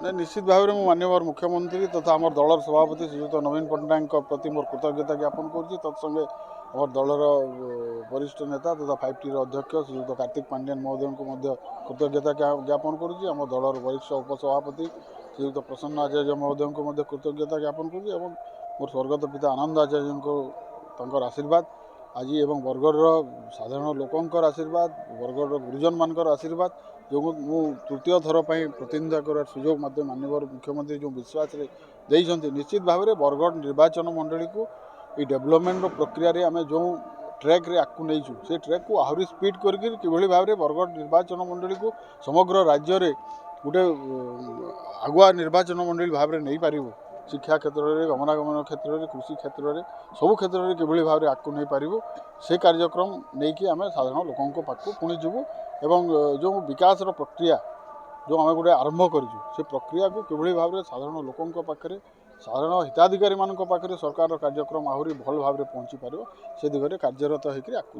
निश्चित भाव में माननीय मुख्यमंत्री तथा आम दलर सभापति श्रीजुक्त नवीन पट्टनायक प्रति मोर कृतज्ञता ज्ञापन करुच्ची। तत्संगे आम दलर वरिष्ठ नेता तथा 5T अध्यक्ष श्रीजुक्त कार्तिक पांड्यान महोदय को कृतज्ञता ज्ञापन करुच्ची। आम दलर वरिष्ठ उपसभापति श्रीजुक्त प्रसन्न आचार्य महोदय को कृतज्ञता ज्ञापन करुच्ची। मोर स्वर्गत पिता आनंद आचार्य को आशीर्वाद आज एवं बरगढ़ साधारण लोकंर आशीर्वाद बरगढ़ गुरुजन मान आशीर्वाद जो मु तृतीय थर पर प्रतिनिधित्व करार सुजोग माननीय मुख्यमंत्री जो विश्वास देइछन्ति निश्चित भाव में बरगढ़ निर्वाचन मंडली को ये डेवलपमेंट प्रक्रिया आम जो ट्रैक रे आकु नहीं से ट्रैक को आहरी स्पीड करके किभली भाव में बरगढ़ निर्वाचन मंडली को समग्र राज्य में गोटे आगुआ निर्वाचन मंडली भाव में नहीं पारिबो। शिक्षा क्षेत्र में गमनागमन क्षेत्र में कृषि क्षेत्र में सबु क्षेत्र में किभली भाव में आकु नहीं पारिबो से कार्यक्रम नहीं कि आम साधारण लोकों पाखु पुणी जीवु एवं जो विकास प्रक्रिया जो आम गोटे आरंभ करूँ से प्रक्रिया को किभली भाव में साधारण लोकों पाखे साधारण हिताधिकारी मान पाखे सरकार कार्यक्रम आहरी भल भाव में पहुँची पार से दिगरे कार्यरत होकर आकु।